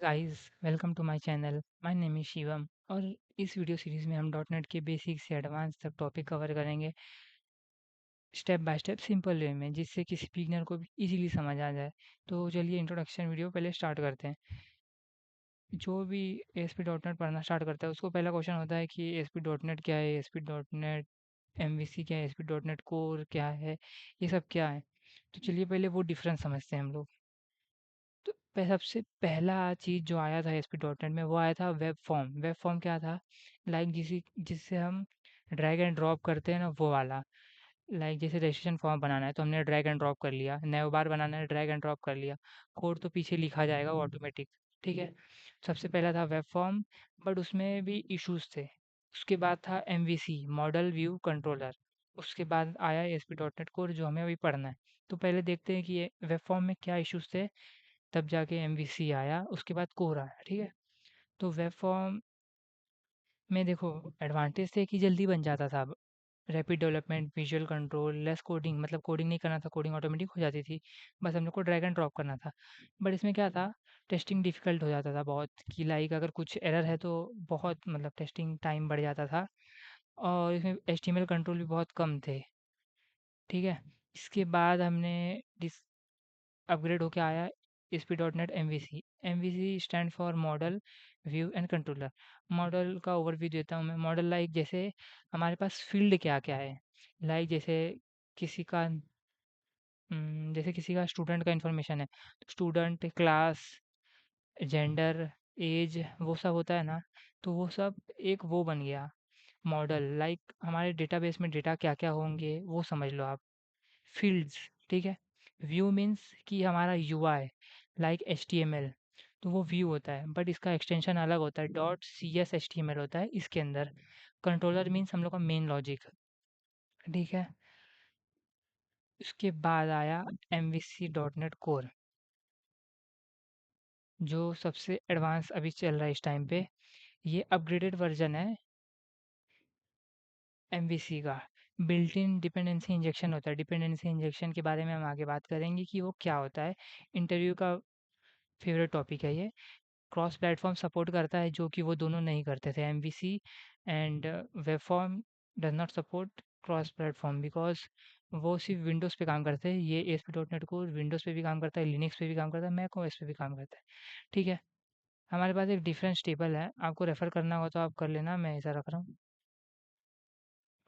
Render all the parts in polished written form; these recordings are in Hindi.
Guys welcome to my channel. My name is Shivam और इस वीडियो सीरीज में हम डॉट नेट के बेसिक से एडवांस तक टॉपिक कवर करेंगे step by step simple way में, जिससे किसी बिगिनर को भी इजीली समझ आ जाए। तो चलिए इंट्रोडक्शन वीडियो पहले स्टार्ट करते हैं। जो भी एएसपी डॉट नेट पढ़ना स्टार्ट करता है उसको पहला क्वेश्चन होता है कि एएसपी डॉट नेट क्या है, एएसपी डॉट नेट एमवीसी क्या है, एएसपी डॉट नेट कोर क्या है, ये सब क्या है। तो चलिए पहले वो डिफरेंस समझते हैं हम लोग। तो सबसे पहला चीज़ जो आया था एसपी डॉट नेट में वो आया था वेब फॉर्म। वेब फॉर्म क्या था? लाइक जिससे हम ड्रैग एंड ड्रॉप करते हैं ना, वो वाला। लाइक जैसे रजिस्ट्रेशन फॉर्म बनाना है तो हमने ड्रैग एंड ड्रॉप कर लिया, नैव बार बनाना है ड्रैग एंड ड्रॉप कर लिया, कोड तो पीछे लिखा जाएगा वो ऑटोमेटिक। ठीक है। सबसे पहला था वेब फॉर्म, बट उसमें भी इश्यूज थे। उसके बाद था एमवीसी, मॉडल व्यू कंट्रोलर। उसके बाद आया एसपी डॉट नेट कोर जो हमें अभी पढ़ना है। तो पहले देखते हैं कि ये वेब फॉर्म में क्या इश्यूज थे, तब जाके एमवीसी आया, उसके बाद कोर आया। ठीक है। तो वेब फॉर्म में देखो एडवांटेज थे कि जल्दी बन जाता था। Rapid development, visual control, less coding, मतलब कोडिंग नहीं करना था, कोडिंग ऑटोमेटिक हो जाती थी। बस हम लोग को ड्रैग एंड ड्रॉप करना था। बट इसमें क्या था, टेस्टिंग डिफिकल्ट हो जाता था बहुत, कि लाइक अगर कुछ एरर है तो बहुत मतलब टेस्टिंग टाइम बढ़ जाता था। और इसमें एचटीएमएल कंट्रोल भी बहुत कम थे। ठीक है। इसके बाद हमने डिस अपग्रेड होके आया SP dot net MVC. MVC stand for model view and controller. Model का ओवरव्यू देता हूँ मैं। मॉडल लाइक जैसे हमारे पास फील्ड क्या क्या है, लाइक किसी का जैसे किसी का स्टूडेंट का इंफॉर्मेशन है, स्टूडेंट, क्लास, जेंडर, एज, वो सब होता है ना। तो वो सब एक वो बन गया मॉडल। लाइक हमारे डेटाबेस में डेटा क्या क्या होंगे वो समझ लो आप। फील्ड्स। ठीक है। व्यू मीन्स कि हमारा यूआई, लाइक एचटीएमएल, तो वो व्यू होता है, बट इसका एक्सटेंशन अलग होता है, dot C S H T M L होता है इसके अंदर। कंट्रोलर मीन्स हम लोग का मेन लॉजिक। ठीक है। उसके बाद आया M V C dot net core, जो सबसे एडवांस अभी चल रहा है इस टाइम पे। ये अपग्रेडेड वर्जन है एमवीसी का। बिल्ट इन डिपेंडेंसी इंजेक्शन होता है। डिपेंडेंसी इंजेक्शन के बारे में हम आगे बात करेंगे कि वो क्या होता है। इंटरव्यू का फेवरेट टॉपिक है ये। क्रॉस प्लेटफॉर्म सपोर्ट करता है, जो कि वो दोनों नहीं करते थे। MVC and web form does not support cross platform because वो सिर्फ विंडोज़ पे काम करते हैं। ये एएसपी डॉट नेट को विंडोज़ पे भी काम करता है, लिनक्स पे भी काम करता है, मैक ओएस पे भी काम करता है। ठीक है। हमारे पास एक डिफरेंस टेबल है, आपको रेफर करना होगा तो आप कर लेना, मैं ऐसा रख रहा हूँ,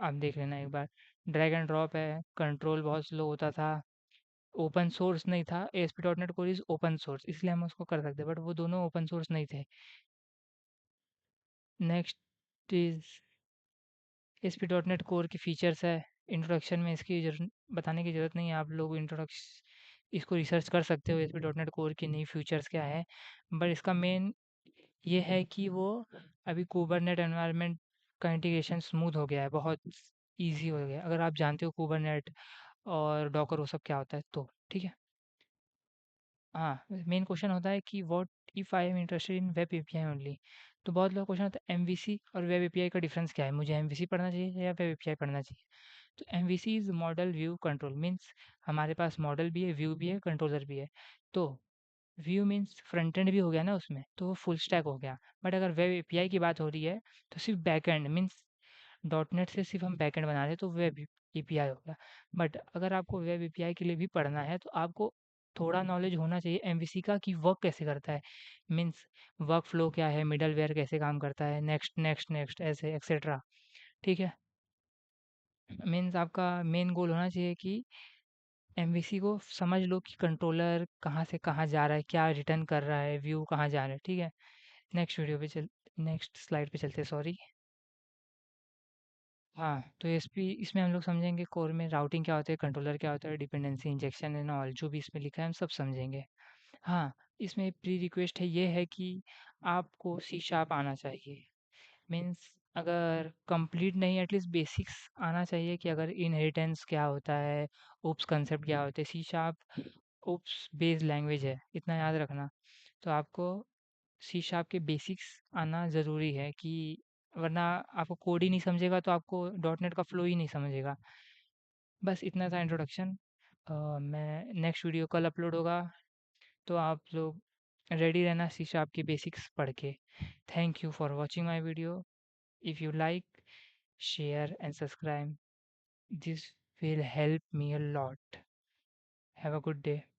आप देख लेना एक बार। ड्रैग एंड ड्रॉप है, कंट्रोल बहुत स्लो होता था, ओपन सोर्स नहीं था। ASP dot net core is open source, इसलिए हम उसको कर सकते हैं, बट वो दोनों ओपन सोर्स नहीं थे। Next is ASP dot net core के फीचर्स है। इंट्रोडक्शन में इसकी बताने की ज़रूरत नहीं है, आप लोग इंट्रोडक्श इसको रिसर्च कर सकते हो एएसपी डॉट नेट कोर की नई फीचर्स क्या है। बट इसका मेन ये है कि वो अभी कुबरनेट एनवायरनमेंट का इंटीग्रेशन स्मूथ हो गया है, बहुत ईज़ी हो गया है। अगर आप जानते हो कुबरनेट और डॉकर वो सब क्या होता है तो। ठीक है। हाँ, मेन क्वेश्चन होता है कि what if I am interested in web API only. तो बहुत लोग क्वेश्चन होता है एमवीसी और वेब एपीआई का डिफरेंस क्या है, मुझे एमवीसी पढ़ना चाहिए या वेब एपीआई पढ़ना चाहिए। तो MVC is model view control means हमारे पास मॉडल भी है, व्यू भी है, कंट्रोलर भी है। तो व्यू मीन्स फ्रंट एंड भी हो गया ना उसमें, तो वो फुल स्टैक हो गया। बट अगर वेब एपीआई की बात हो रही है तो सिर्फ back and means dot net से सिर्फ हम बैक एंड बना रहे हैं तो वेब एपीआई हो गया। बट अगर आपको वेब एपीआई के लिए भी पढ़ना है तो आपको थोड़ा नॉलेज होना चाहिए एमवीसी का, कि वर्क कैसे करता है। मीन्स वर्क फ्लो क्या है, मिडलवेयर कैसे काम करता है, नेक्स्ट नेक्स्ट नेक्स्ट ऐसे एक्सेट्रा। ठीक है। मीन्स आपका मेन गोल होना चाहिए कि एमवीसी को समझ लो कि कंट्रोलर कहाँ से कहाँ जा रहा है, क्या रिटर्न कर रहा है, व्यू कहाँ जा रहा है। ठीक है। नेक्स्ट स्लाइड पे चलते, सॉरी। हाँ, तो एसपी इसमें हम लोग समझेंगे कोर में राउटिंग क्या होता है, कंट्रोलर क्या होता है, डिपेंडेंसी इंजेक्शन एंड ऑल, जो भी इसमें लिखा है हम सब समझेंगे। हाँ, इसमें प्री रिक्वेस्ट है ये है कि आपको सी शार्प आना चाहिए। मीन्स अगर कंप्लीट नहीं एटलीस्ट बेसिक्स आना चाहिए, कि अगर इनहेरिटेंस क्या होता है, ओप्स कंसेप्ट क्या होते हैं। C sharp oops based language है, इतना याद रखना। तो आपको सी शार्प के बेसिक्स आना ज़रूरी है, कि वरना आपको कोड ही नहीं समझेगा तो आपको डॉट नेट का फ्लो ही नहीं समझेगा। बस इतना था इंट्रोडक्शन। मैं नेक्स्ट वीडियो कल अपलोड होगा, तो आप लोग रेडी रहना सी शार्प के बेसिक्स पढ़ के। Thank you for watching my video. If you like, share and subscribe, this will help me a lot. Have a good day.